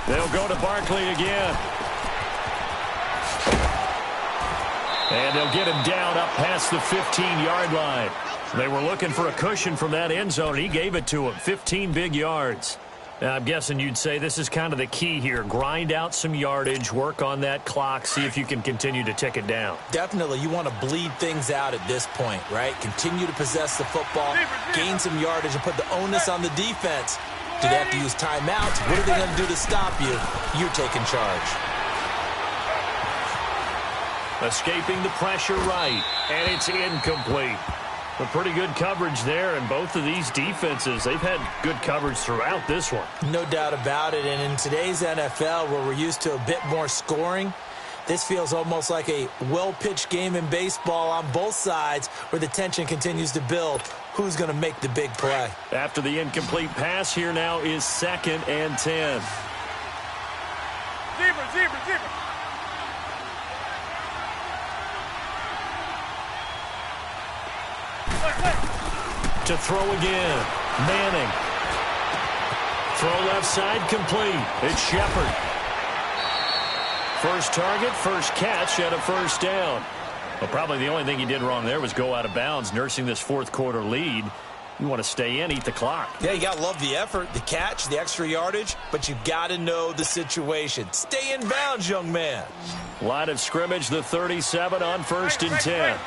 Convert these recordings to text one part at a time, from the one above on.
They'll go to Barkley again. And they'll get him down up past the 15-yard line. They were looking for a cushion from that end zone, and he gave it to him. 15 big yards. Now, I'm guessing you'd say this is kind of the key here. Grind out some yardage, work on that clock, see if you can continue to tick it down. Definitely. You want to bleed things out at this point, right? Continue to possess the football, gain some yardage, and put the onus on the defense. Do they have to use timeouts? What are they going to do to stop you? You're taking charge. Escaping the pressure right, and it's incomplete. A pretty good coverage there, and both of these defenses, they've had good coverage throughout this one. No doubt about it, and in today's NFL, where we're used to a bit more scoring, this feels almost like a well-pitched game in baseball on both sides where the tension continues to build. Who's going to make the big play? After the incomplete pass, here now is 2nd and 10. Zebra. To throw again. Manning. Throw left side complete. It's Shepard. First target, first catch, and a first down. Well, probably the only thing he did wrong there was go out of bounds, nursing this fourth quarter lead. You want to stay in, eat the clock. Yeah, you got to love the effort, the catch, the extra yardage, but you got to know the situation. Stay in bounds, young man. Line of scrimmage, the 37 on 1st and 10.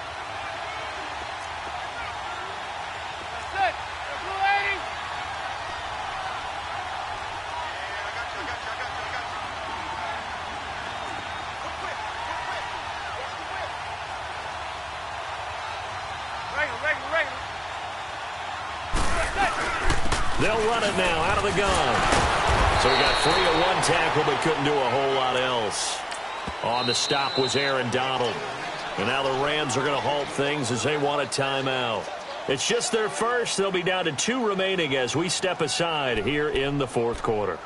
They'll run it now out of the gun. So he got free of one tackle but couldn't do a whole lot else. On the stop was Aaron Donald. And now the Rams are going to halt things as they want a timeout. It's just their first. They'll be down to 2 remaining as we step aside here in the fourth quarter.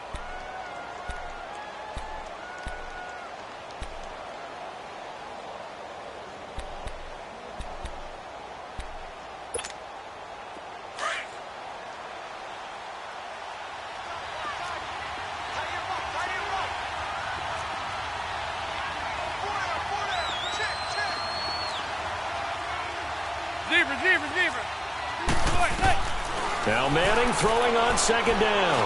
Now Manning throwing on 2nd down.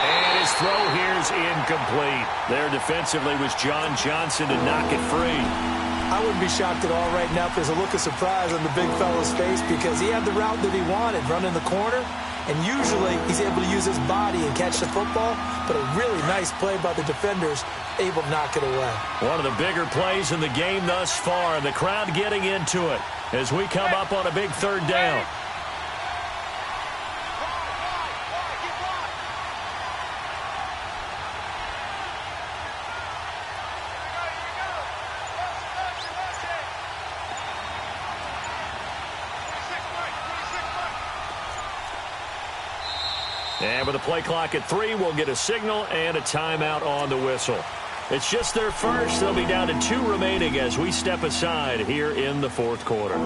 And his throw here is incomplete. There defensively was John Johnson to knock it free. I wouldn't be shocked at all right now if there's a look of surprise on the big fella's face because he had the route that he wanted, running the corner, and usually he's able to use his body and catch the football, but a really nice play by the defenders, able to knock it away. One of the bigger plays in the game thus far, and the crowd getting into it as we come up on a big 3rd down. And with the play clock at 3, we'll get a signal and a timeout on the whistle. It's just their first. They'll be down to 2 remaining as we step aside here in the fourth quarter.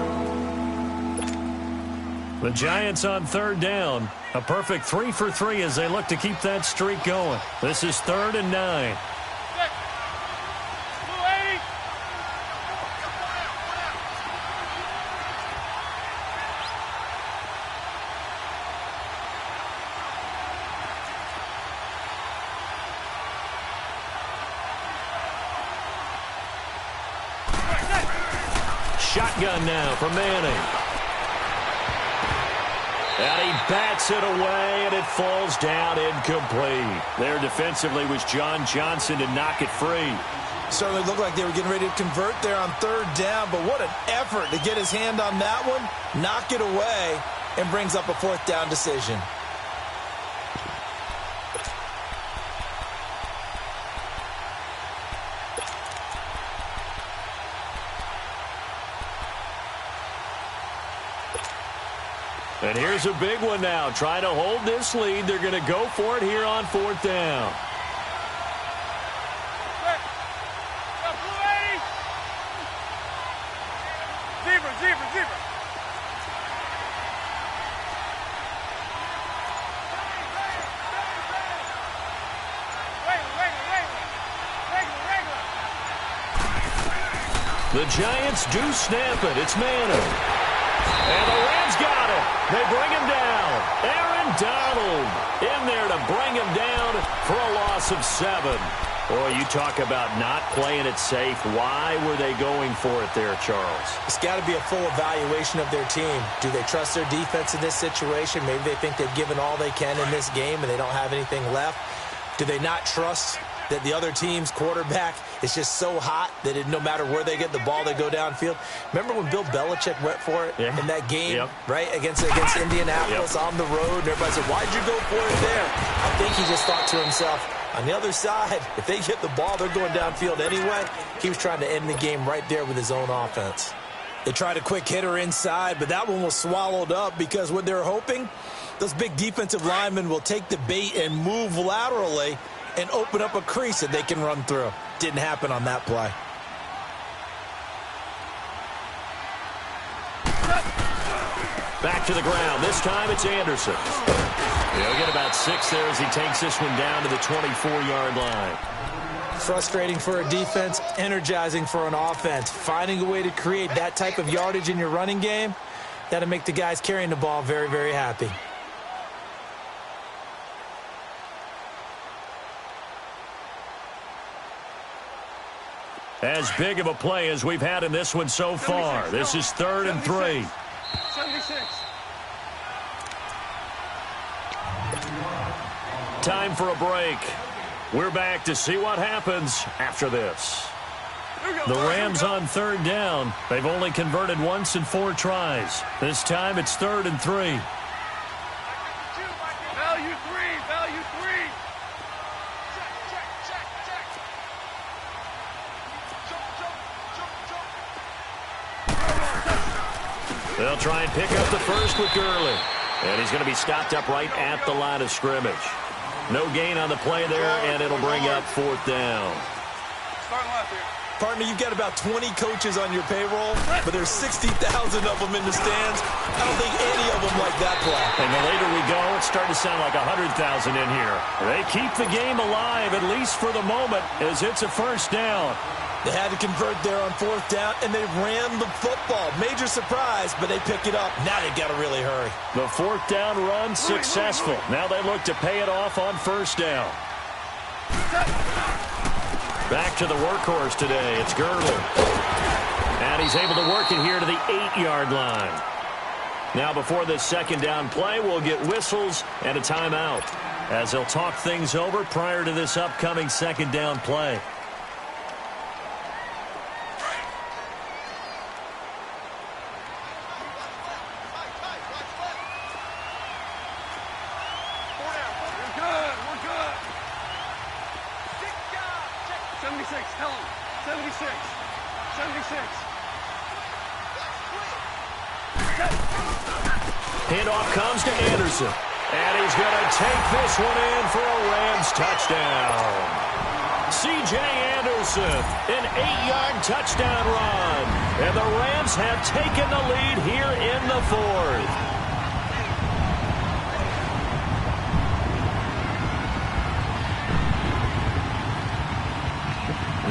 The Giants on 3rd down. A perfect 3 for 3 as they look to keep that streak going. This is 3rd and 9. Shotgun now for Manning. And he bats it away, and it falls down incomplete. There defensively was John Johnson to knock it free. Certainly looked like they were getting ready to convert there on 3rd down, but what an effort to get his hand on that one, knock it away, and brings up a 4th down decision. And here's a big one now. Trying to hold this lead. They're going to go for it here on 4th down. Zebra. The Giants do snap it. It's Manning. And the Rams got it. They bring him down. Aaron Donald in there to bring him down for a loss of 7. Boy, you talk about not playing it safe. Why were they going for it there, Charles? It's got to be a full evaluation of their team. Do they trust their defense in this situation? Maybe they think they've given all they can in this game and they don't have anything left. Do they not trust that the other team's quarterback is just so hot that no matter where they get the ball, they go downfield? Remember when Bill Belichick went for it in that game, right, against Indianapolis on the road? And everybody said, why'd you go for it there? I think he just thought to himself, on the other side, if they get the ball, they're going downfield anyway. He was trying to end the game right there with his own offense. They tried a quick hitter inside, but that one was swallowed up because what they're hoping, those big defensive linemen will take the bait and move laterally and open up a crease that they can run through. Didn't happen on that play. Back to the ground. This time it's Anderson. He'll get about 6 there as he takes this one down to the 24-yard line. Frustrating for a defense, energizing for an offense. Finding a way to create that type of yardage in your running game, that'll make the guys carrying the ball very, very happy. As big of a play as we've had in this one so far. This is 3rd and 3. 76. Time for a break. We're back to see what happens after this. The Rams on 3rd down. They've only converted once in 4 tries. This time it's 3rd and 3. Value 3. Value 3. Check. They'll try and pick up the first with Gurley. And he's going to be stopped up right at the line of scrimmage. No gain on the play there, and it'll bring up 4th down. Start left here. Partner, you've got about 20 coaches on your payroll, but there's 60,000 of them in the stands. I don't think any of them like that play. And the later we go, it's starting to sound like 100,000 in here. They keep the game alive, at least for the moment, as it's a first down. They had to convert there on 4th down, and they ran the football. Major surprise, but they pick it up. Now they've got to really hurry. The 4th down run successful. Now they look to pay it off on 1st down. Back to the workhorse today. It's Gurley. And he's able to work it here to the 8-yard line. Now before this 2nd down play, we'll get whistles and a timeout, as they'll talk things over prior to this upcoming 2nd down play. Handoff comes to Anderson. And he's going to take this one in for a Rams touchdown. C.J. Anderson, an 8-yard touchdown run. And the Rams have taken the lead here in the 4th.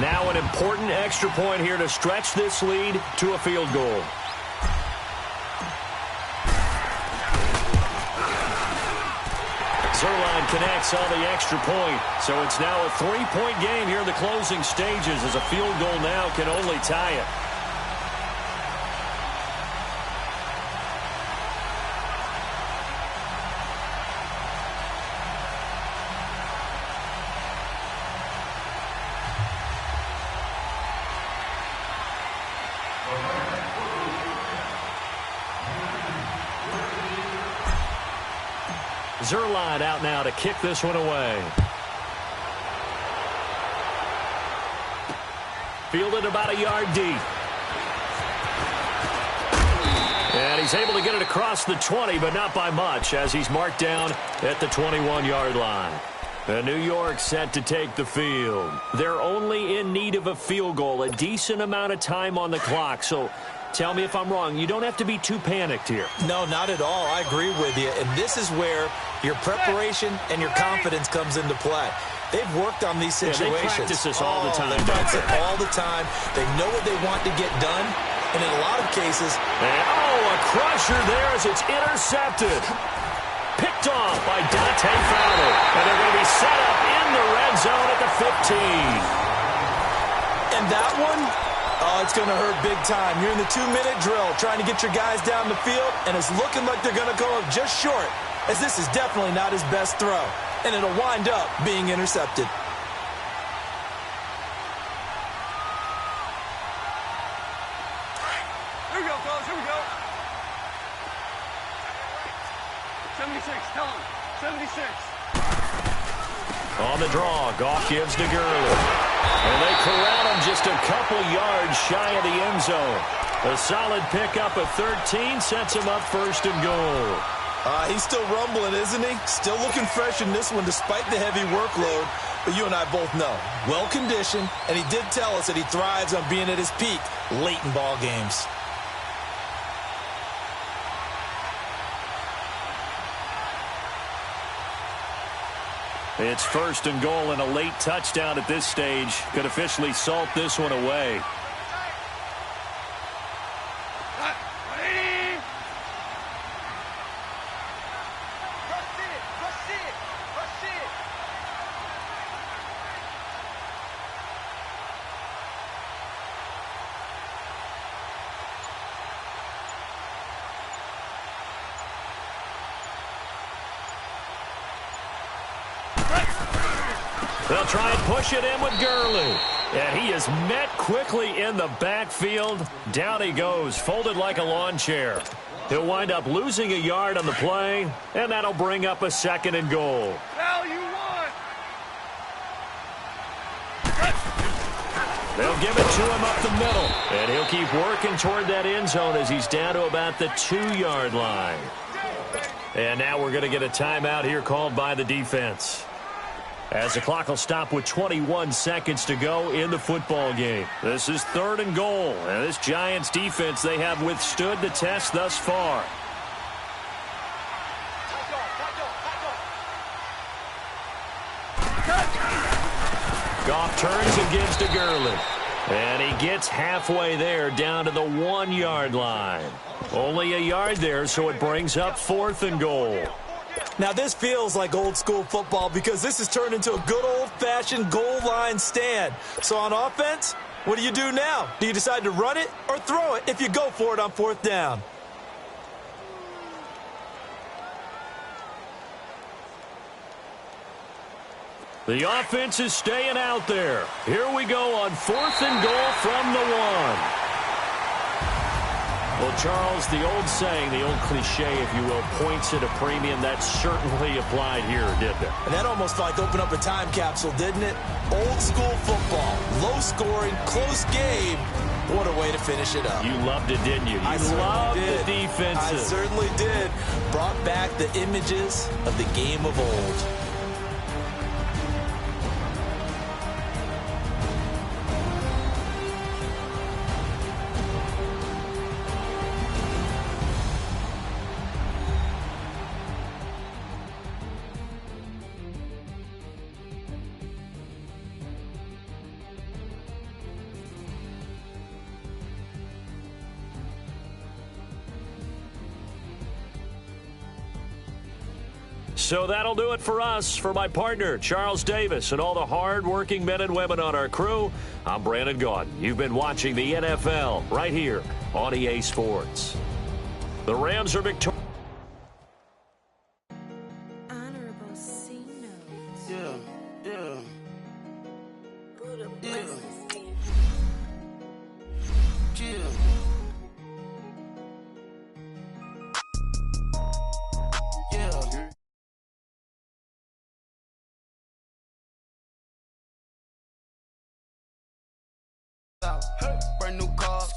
Now an important extra point here to stretch this lead to a field goal. Zerline connects on the extra point. So it's now a 3-point game here in the closing stages, as a field goal now can only tie it. Zerline out now to kick this one away. Fielded about a yard deep. And he's able to get it across the 20, but not by much, as he's marked down at the 21-yard line. And New York set to take the field. They're only in need of a field goal, a decent amount of time on the clock. So tell me if I'm wrong. You don't have to be too panicked here. No, not at all. I agree with you. And this is where your preparation and your confidence comes into play. They've worked on these situations. They practice this all the time. They practice it all the time. They know what they want to get done. And in a lot of cases... a crusher there as it's intercepted. Picked off by Dante Fowler. And they're going to be set up in the red zone at the 15. And that one, it's going to hurt big time. You're in the 2-minute drill trying to get your guys down the field, and it's looking like they're going to go up just short, as this is definitely not his best throw. And it'll wind up being intercepted. Here we go, fellas. Here we go. 76. Tell him. 76. On the draw, Goff gives to Gurley. And they corral him just a couple yards shy of the end zone. A solid pickup of 13 sets him up first and goal. He's still rumbling, isn't he? Still looking fresh in this one despite the heavy workload. But you and I both know, well-conditioned, and he did tell us that he thrives on being at his peak late in ball games. It's first and goal, and a late touchdown at this stage could officially salt this one away. They'll try and push it in with Gurley. And he is met quickly in the backfield. Down he goes, folded like a lawn chair. He'll wind up losing a yard on the play, and that'll bring up a second and goal. Now you won. They'll give it to him up the middle. And he'll keep working toward that end zone as he's down to about the 2-yard line. And now we're going to get a timeout here called by the defense, as the clock will stop with 21 seconds to go in the football game. This is third and goal. And this Giants defense, they have withstood the test thus far. Goff turns and gives to Gurley. And he gets halfway there down to the 1-yard line. Only a yard there, so it brings up fourth and goal. Now, this feels like old-school football because this has turned into a good old-fashioned goal line stand. So on offense, what do you do now? Do you decide to run it or throw it if you go for it on fourth down? The offense is staying out there. Here we go on fourth and goal from the 1. Well, Charles, the old saying, the old cliche, if you will, points at a premium, that certainly applied here, didn't it? And that almost like opened up a time capsule, didn't it? Old school football, low scoring, close game. What a way to finish it up. You loved it, didn't you? You loved the defenses. I certainly did. Brought back the images of the game of old. So that'll do it for us. For my partner, Charles Davis, and all the hard-working men and women on our crew, I'm Brandon Gaudin. You've been watching the NFL right here on EA Sports. The Rams are victorious. Honorable C notes. Yeah. Buddha Yeah. blessings. Yeah. Brand new cars,